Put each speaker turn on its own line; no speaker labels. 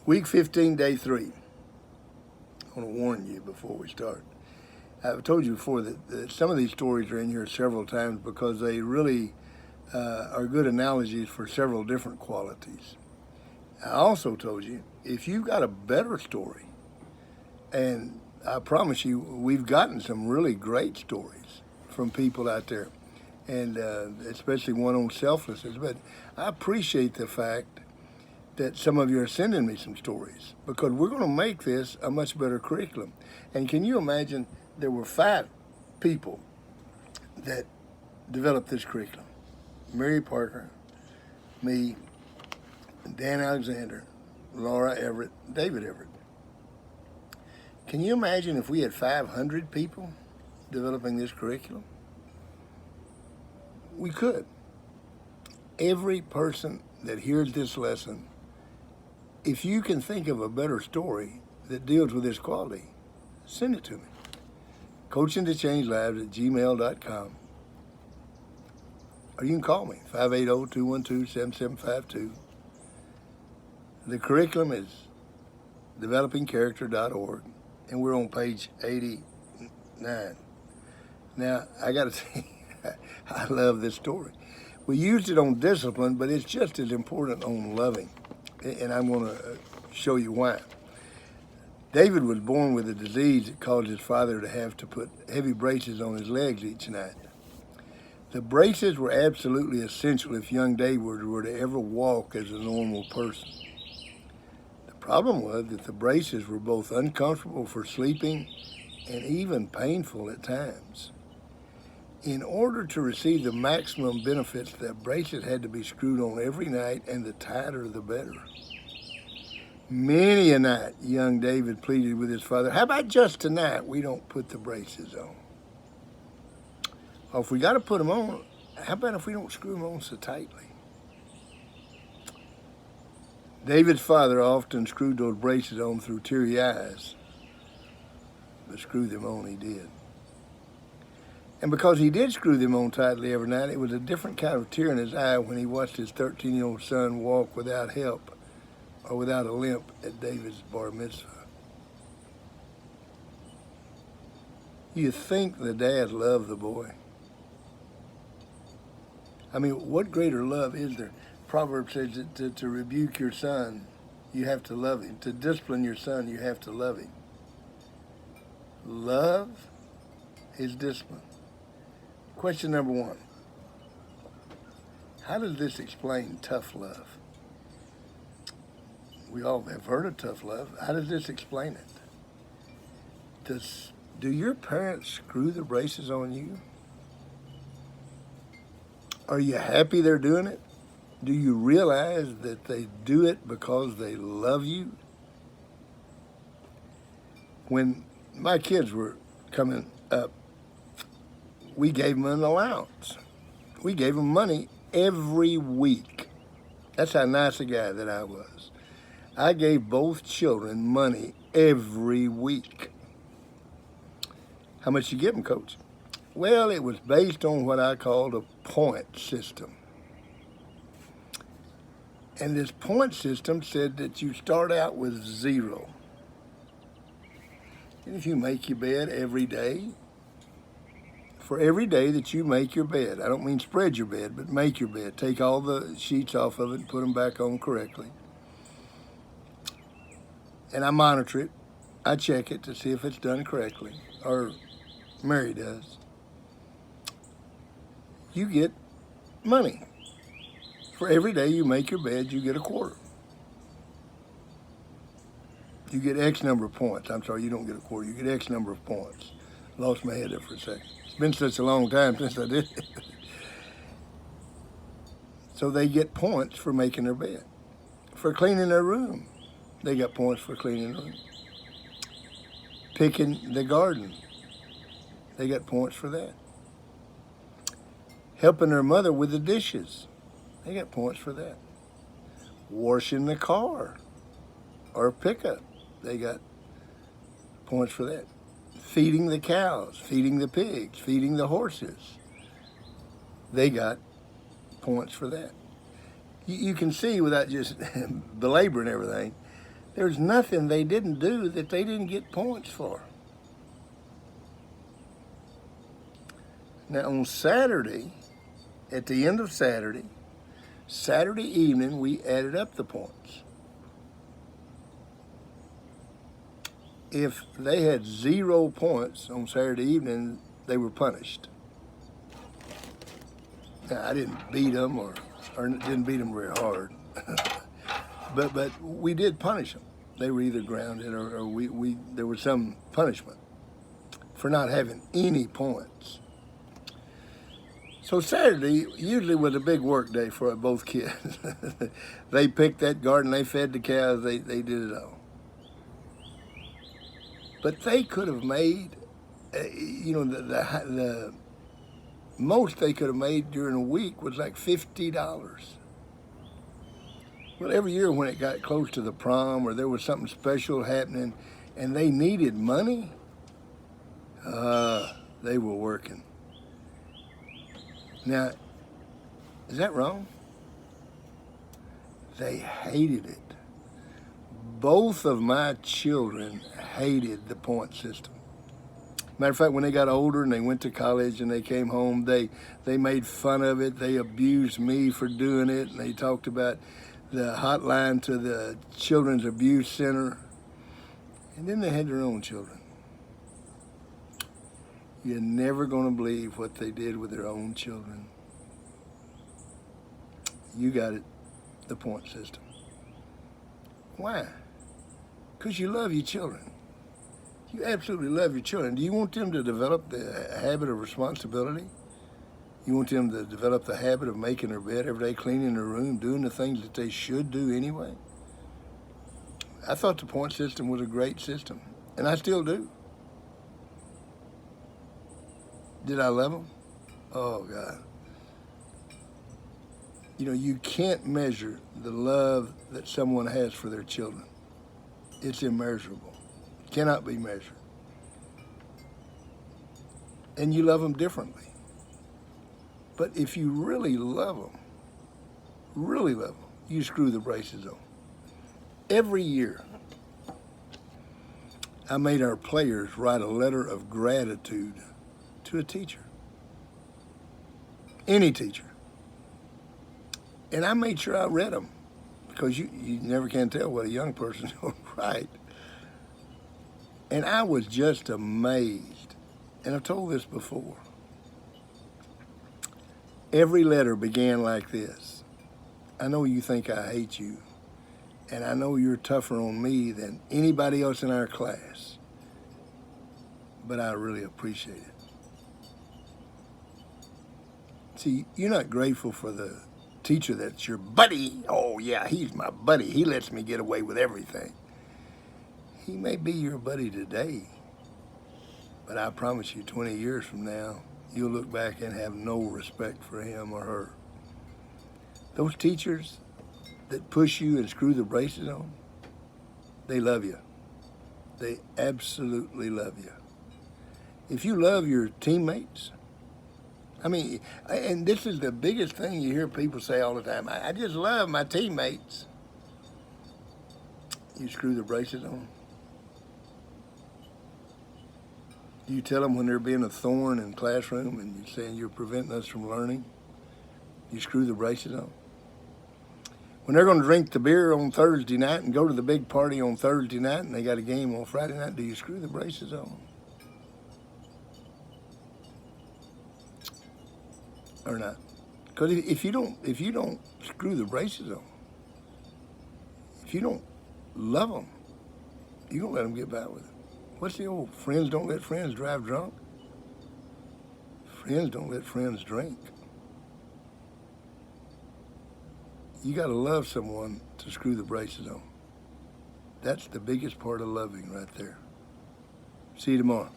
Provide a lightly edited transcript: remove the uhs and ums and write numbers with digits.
Week 15, day 3. I want to warn you before we start. I've told you before that some of these stories are in here several times because they really are good analogies for several different qualities. I also told you, if you've got a better story, and I promise you, we've gotten some really great stories from people out there, and especially one on selflessness. But I appreciate the fact that some of you are sending me some stories because we're going to make this a much better curriculum. And can you imagine there were 5 people that developed this curriculum? Mary Parker, me, Dan Alexander, Laura Everett, David Everett. Can you imagine if we had 500 people developing this curriculum? We could. Every person that hears this lesson, if you can think of a better story that deals with this quality, send it to me. coachingtochange.lives@gmail.com. Or you can call me, 580-212-7752. The curriculum is developingcharacter.org, and we're on page 89. Now, I got to say, I love this story. We used it on discipline, but it's just as important on loving, and I'm going to show you why. David was born with a disease that caused his father to have to put heavy braces on his legs each night. The braces were absolutely essential if young David were to ever walk as a normal person. The problem was that the braces were both uncomfortable for sleeping and even painful at times. In order to receive the maximum benefits, that bracelet had to be screwed on every night, and the tighter the better. Many a night, young David pleaded with his father, "How about just tonight we don't put the braces on? Or if we got to put them on, how about if we don't screw them on so tightly?" David's father often screwed those braces on through teary eyes, but screw them on he did. And because he did screw them on tightly every night, it was a different kind of tear in his eye when he watched his 13-year-old son walk without help or without a limp at David's bar mitzvah. You think the dad loved the boy? I mean, what greater love is there? Proverbs says that to rebuke your son, you have to love him. To discipline your son, you have to love him. Love is discipline. Question number 1. How does this explain tough love? We all have heard of tough love. How does this explain it? Do your parents screw the braces on you? Are you happy they're doing it? Do you realize that they do it because they love you? When my kids were coming up, we gave them an allowance. We gave them money every week. That's how nice a guy that I was. I gave both children money every week. How much you give them, Coach? Well, it was based on what I called a point system. And this point system said that you start out with 0. And if you make your bed every day, for every day that you make your bed, I don't mean spread your bed, but make your bed. Take all the sheets off of it and put them back on correctly. And I monitor it. I check it to see if it's done correctly, or Mary does. You get money. For every day you make your bed, you get a quarter. You get X number of points. I'm sorry, you don't get a quarter. You get X number of points. Lost my head there for a second. It's been such a long time since I did it. So they get points for making their bed. For cleaning their room, they got points for cleaning the room. Picking the garden, they got points for that. Helping their mother with the dishes, they got points for that. Washing the car or pickup, they got points for that. Feeding the cows, feeding the pigs, feeding the horses, they got points for that. You can see, without just belaboring everything, There's nothing they didn't do that they didn't get points for. Now on Saturday, at the end of Saturday evening, we added up the points. If they had 0 points on Saturday evening, they were punished. Now, I didn't beat them or didn't beat them very hard, but we did punish them. They were either grounded or there was some punishment for not having any points. So Saturday usually was a big work day for both kids. They picked that garden, they fed the cows, they did it all. But they could have made, the most they could have made during a week was like $50. Well, every year when it got close to the prom or there was something special happening and they needed money, they were working. Now, is that wrong? They hated it. Both of my children hated the point system. Matter of fact, when they got older and they went to college and they came home, they made fun of it. They abused me for doing it. And they talked about the hotline to the Children's Abuse Center. And then they had their own children. You're never going to believe what they did with their own children. You got it, the point system. Why? Because you love your children. You absolutely love your children. Do you want them to develop the habit of responsibility? You want them to develop the habit of making their bed every day, cleaning their room, doing the things that they should do anyway? I thought the point system was a great system, and I still do. Did I love them? Oh, God. You know, you can't measure the love that someone has for their children. It's immeasurable. Cannot be measured. And you love them differently. But if you really love them, you screw the braces on. Every year, I made our players write a letter of gratitude to a teacher. Any teacher. And I made sure I read them, because you never can tell what a young person's going to write. And I was just amazed. And I've told this before. Every letter began like this. I know you think I hate you, and I know you're tougher on me than anybody else in our class, but I really appreciate it. See, you're not grateful for the teacher that's your buddy. Oh yeah, he's my buddy. He lets me get away with everything. He may be your buddy today, but I promise you 20 years from now, you'll look back and have no respect for him or her. Those teachers that push you and screw the braces on, they love you. They absolutely love you. If you love your teammates, I mean, and this is the biggest thing you hear people say all the time, I just love my teammates. You screw the braces on. Do you tell them when they're being a thorn in the classroom and you're saying you're preventing us from learning? You screw the braces on. When they're going to drink the beer on Thursday night and go to the big party on Thursday night and they got a game on Friday night, do you screw the braces on? Or not? Because if you don't screw the braces on, if you don't love them, you don't let them get by with it. What's the old friends don't let friends drive drunk? Friends don't let friends drink. You got to love someone to screw the braces on. That's the biggest part of loving right there. See you tomorrow.